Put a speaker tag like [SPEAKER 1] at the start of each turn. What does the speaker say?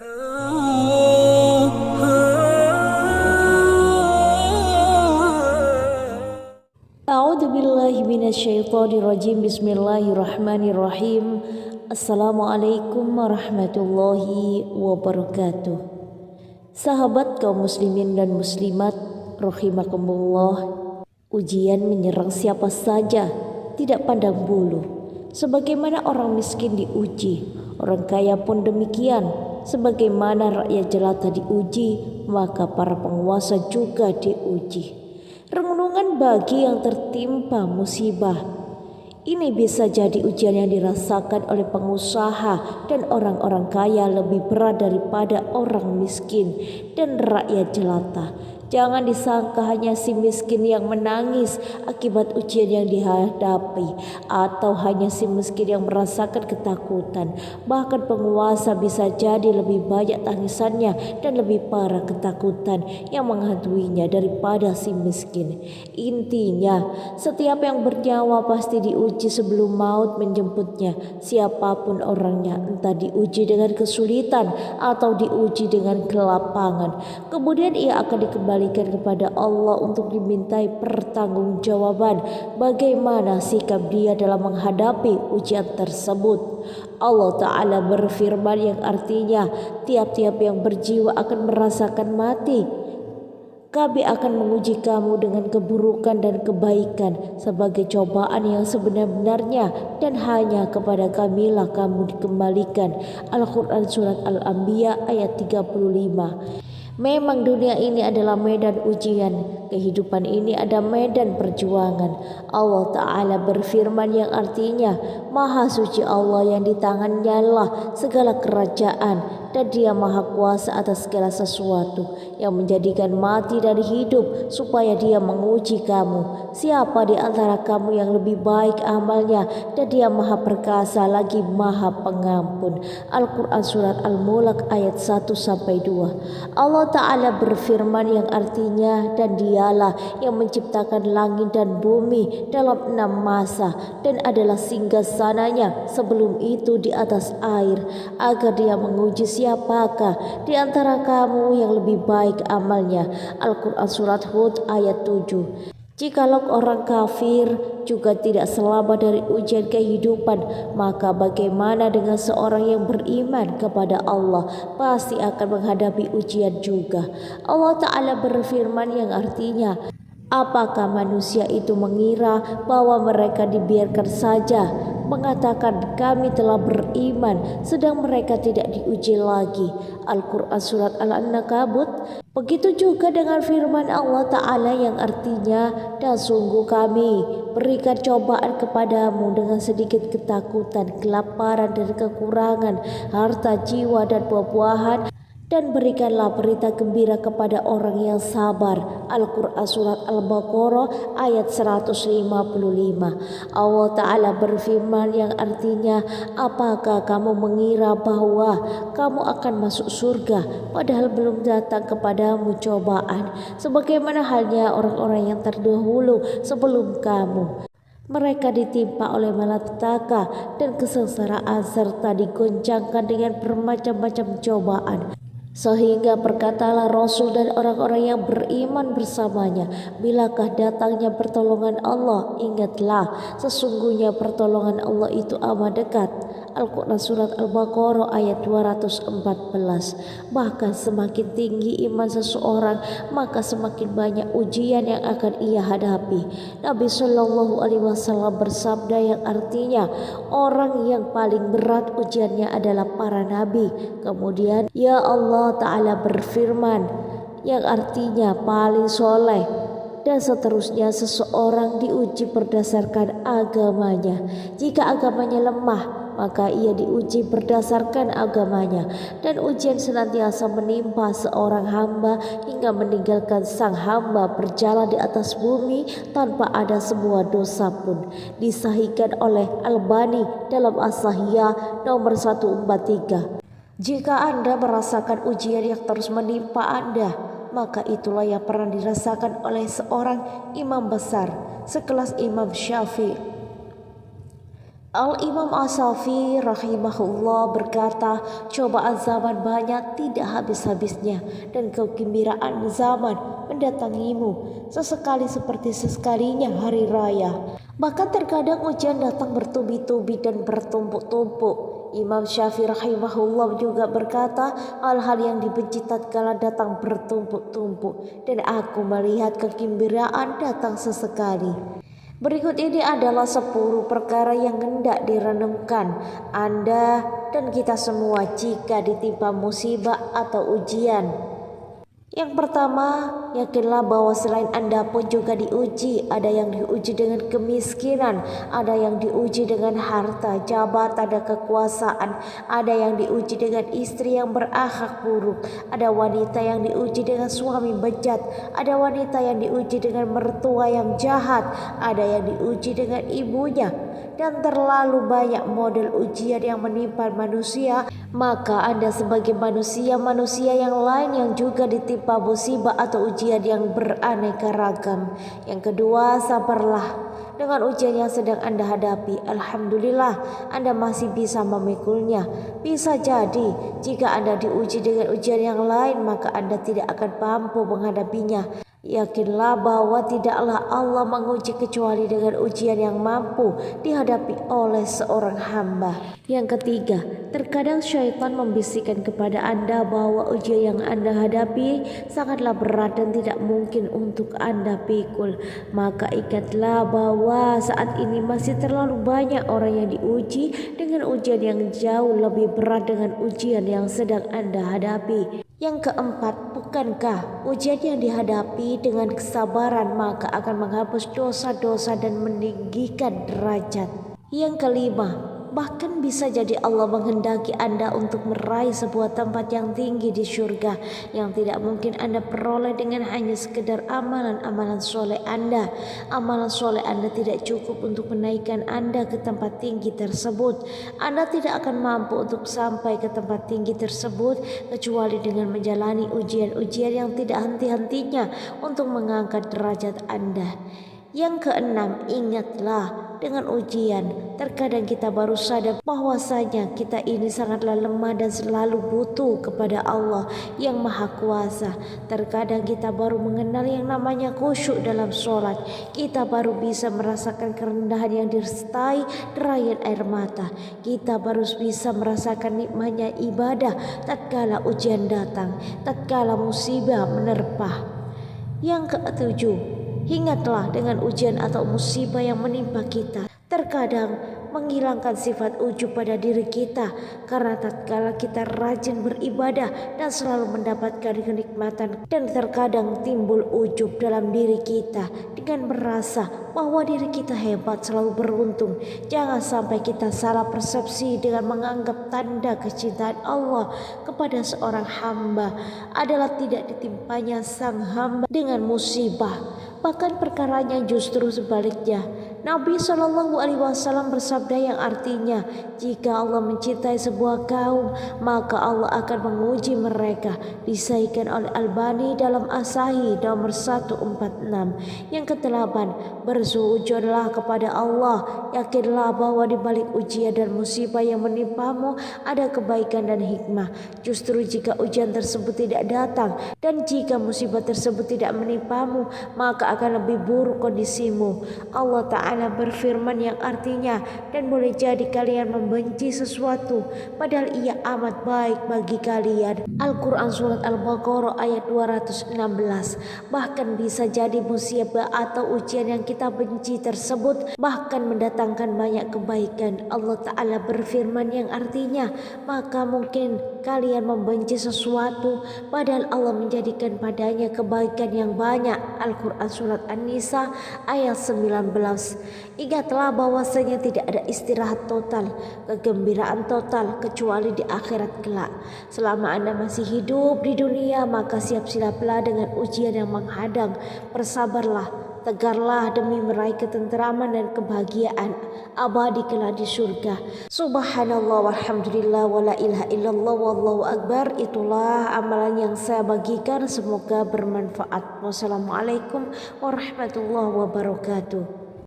[SPEAKER 1] A'udzubillahi minasyaitonirrajim. Bismillahirrahmanirrahim. Assalamualaikum warahmatullahi wabarakatuh. Sahabat kaum muslimin dan muslimat rahimakumullah, ujian menyerang siapa saja, tidak pandang bulu. Sebagaimana orang miskin diuji, orang kaya pun demikian. Sebagaimana rakyat jelata diuji, maka para penguasa juga diuji. Renungan bagi yang tertimpa musibah. Ini bisa jadi ujian yang dirasakan oleh pengusaha dan orang-orang kaya lebih berat daripada orang miskin dan rakyat jelata. Jangan disangka hanya si miskin yang menangis akibat ujian yang dihadapi, atau hanya si miskin yang merasakan ketakutan. Bahkan penguasa bisa jadi lebih banyak tangisannya dan lebih parah ketakutan yang menghantuinya daripada si miskin. Intinya, setiap yang bernyawa pasti diuji sebelum maut menjemputnya. Siapapun orangnya, entah diuji dengan kesulitan atau diuji dengan kelapangan, kemudian ia akan dikembalikan kepada Allah untuk dimintai pertanggungjawaban bagaimana sikap dia dalam menghadapi ujian tersebut. Allah Ta'ala berfirman yang artinya tiap-tiap yang berjiwa akan merasakan mati. Kami akan menguji kamu dengan keburukan dan kebaikan sebagai cobaan yang sebenar-benarnya, dan hanya kepada kamilah kamu dikembalikan. Al-Quran Surat Al-Anbiya ayat 35. Memang dunia ini adalah medan ujian, kehidupan ini ada medan perjuangan. Allah Ta'ala berfirman yang artinya, Maha suci Allah yang di tangannya lah segala kerajaan, dan dia maha kuasa atas segala sesuatu, yang menjadikan mati dan hidup supaya dia menguji kamu. Siapa di antara kamu yang lebih baik amalnya, dan dia maha perkasa lagi maha pengampun. Al-Quran Surat Al-Mulk ayat 1-2. Allah Ta'ala berfirman yang artinya, dan dialah yang menciptakan langit dan bumi dalam 6 masa, dan adalah singgasananya sebelum itu di atas air, agar dia menguji siapakah di antara kamu yang lebih baik amalnya. Al-Quran Surat Hud ayat 7. Jikalau orang kafir juga tidak selamat dari ujian kehidupan, maka bagaimana dengan seorang yang beriman kepada Allah? Pasti akan menghadapi ujian juga. Allah Ta'ala berfirman yang artinya, apakah manusia itu mengira bahwa mereka dibiarkan saja, mengatakan kami telah beriman, sedang mereka tidak diuji lagi. Al-Quran Surat Al-Ankabut. Begitu juga dengan firman Allah Ta'ala yang artinya, dan sungguh kami berikan cobaan kepadamu dengan sedikit ketakutan, kelaparan dan kekurangan harta, jiwa dan buah-buahan, dan berikanlah berita gembira kepada orang yang sabar. Al-Quran Surat Al-Baqarah ayat 155. Allah Ta'ala berfirman yang artinya, apakah kamu mengira bahwa kamu akan masuk surga padahal belum datang kepadamu cobaan, sebagaimana halnya orang-orang yang terdahulu sebelum kamu. Mereka ditimpa oleh malapetaka dan kesengsaraan serta digoncangkan dengan bermacam-macam cobaan, sehingga berkatalah Rasul dan orang-orang yang beriman bersamanya, bilakah datangnya pertolongan Allah? Ingatlah, sesungguhnya pertolongan Allah itu amat dekat. Al-Quran Surat Al-Baqarah ayat 214. Bahkan semakin tinggi iman seseorang, maka semakin banyak ujian yang akan ia hadapi. Nabi Shallallahu Alaihi Wasallam bersabda yang artinya, orang yang paling berat ujiannya adalah para nabi. Kemudian ya Allah Ta'ala berfirman yang artinya paling soleh, dan seterusnya. Seseorang diuji berdasarkan agamanya. Jika agamanya lemah, maka ia diuji berdasarkan agamanya, dan ujian senantiasa menimpa seorang hamba hingga meninggalkan sang hamba berjalan di atas bumi tanpa ada sebuah dosa pun. Disahihkan oleh Albani dalam As-Sahihah nomor 143. Jika Anda merasakan ujian yang terus menimpa Anda, maka itulah yang pernah dirasakan oleh seorang imam besar sekelas Imam Syafi'i. Al-Imam As-Safi rahimahullah berkata, cobaan zaman banyak tidak habis-habisnya dan kegembiraan zaman mendatangimu sesekali seperti sesekalinya hari raya. Bahkan terkadang ujian datang bertubi-tubi dan bertumpuk-tumpuk. Imam Syafi'i rahimahullah juga berkata, hal-hal yang dibenci tatkala datang bertumpuk-tumpuk dan aku melihat kegembiraan datang sesekali. Berikut ini adalah 10 perkara yang hendak direnungkan Anda dan kita semua jika ditimpa musibah atau ujian. Yang pertama, yakinlah bahwa selain Anda pun juga diuji. Ada yang diuji dengan kemiskinan, ada yang diuji dengan harta, jabatan, dan kekuasaan. Ada yang diuji dengan istri yang berakhlak buruk. Ada wanita yang diuji dengan suami bejat. Ada wanita yang diuji dengan mertua yang jahat. Ada yang diuji dengan ibunya. Dan terlalu banyak model ujian yang menimpa manusia, maka Anda sebagai manusia yang lain yang juga ditimpa musibah atau ujian yang beraneka ragam. Yang kedua, sabarlah dengan ujian yang sedang Anda hadapi. Alhamdulillah, Anda masih bisa memikulnya. Bisa jadi jika Anda diuji dengan ujian yang lain, maka Anda tidak akan mampu menghadapinya. Yakinlah bahwa tidaklah Allah menguji kecuali dengan ujian yang mampu dihadapi oleh seorang hamba. Yang ketiga, terkadang syaitan membisikkan kepada Anda bahwa ujian yang Anda hadapi sangatlah berat dan tidak mungkin untuk Anda pikul. Maka ingatlah bahwa saat ini masih terlalu banyak orang yang diuji dengan ujian yang jauh lebih berat dengan ujian yang sedang Anda hadapi. Yang keempat, bukankah ujian yang dihadapi dengan kesabaran maka akan menghapus dosa-dosa dan meninggikan derajat? Yang kelima, bahkan bisa jadi Allah menghendaki Anda untuk meraih sebuah tempat yang tinggi di surga yang tidak mungkin Anda peroleh dengan hanya sekedar amalan-amalan soleh Anda. Amalan soleh Anda tidak cukup untuk menaikkan Anda ke tempat tinggi tersebut. Anda tidak akan mampu untuk sampai ke tempat tinggi tersebut kecuali dengan menjalani ujian-ujian yang tidak henti-hentinya untuk mengangkat derajat Anda. Yang keenam, ingatlah dengan ujian. Terkadang kita baru sadar bahwasanya kita ini sangatlah lemah dan selalu butuh kepada Allah yang Maha Kuasa. Terkadang kita baru mengenal yang namanya khusyuk dalam sholat. Kita baru bisa merasakan kerendahan yang disertai derayan air mata. Kita baru bisa merasakan nikmatnya ibadah tatkala ujian datang, tatkala musibah menerpa. Yang ketujuh, ingatlah dengan ujian atau musibah yang menimpa kita terkadang menghilangkan sifat ujub pada diri kita, karena tatkala kita rajin beribadah dan selalu mendapatkan kenikmatan, dan terkadang timbul ujub dalam diri kita dengan merasa bahwa diri kita hebat, selalu beruntung. Jangan sampai kita salah persepsi dengan menganggap tanda kecintaan Allah kepada seorang hamba adalah tidak ditimpanya sang hamba dengan musibah. Bahkan perkaranya justru sebaliknya. Nabi SAW bersabda yang artinya, jika Allah mencintai sebuah kaum, maka Allah akan menguji mereka. Disahihkan oleh Albani dalam As-Sahih nomor 146. Yang kedelapan, bersujudlah kepada Allah. Yakinlah bahwa di balik ujian dan musibah yang menimpamu ada kebaikan dan hikmah. Justru jika ujian tersebut tidak datang dan jika musibah tersebut tidak menimpamu, maka akan lebih buruk kondisimu. Allah Ta'ala berfirman yang artinya, dan boleh jadi kalian membenci sesuatu padahal ia amat baik bagi kalian. Al-Quran Surat Al-Baqarah ayat 216. Bahkan bisa jadi musibah atau ujian yang kita benci tersebut bahkan mendatangkan banyak kebaikan. Allah Ta'ala berfirman yang artinya, maka mungkin kalian membenci sesuatu padahal Allah menjadikan padanya kebaikan yang banyak. Al-Quran Surat An-Nisa ayat 19. Ingatlah bahwasanya tidak ada istirahat total, kegembiraan total kecuali di akhirat kelak. Selama Anda masih hidup di dunia, maka siap-siaplah dengan ujian yang menghadang. Bersabarlah, tegarlah demi meraih ketenteraman dan kebahagiaan abadi kelak di surga. Subhanallah walhamdulillah wala ilaha illallah wallahu akbar. Itulah amalan yang saya bagikan, semoga bermanfaat. Wassalamualaikum warahmatullahi wabarakatuh.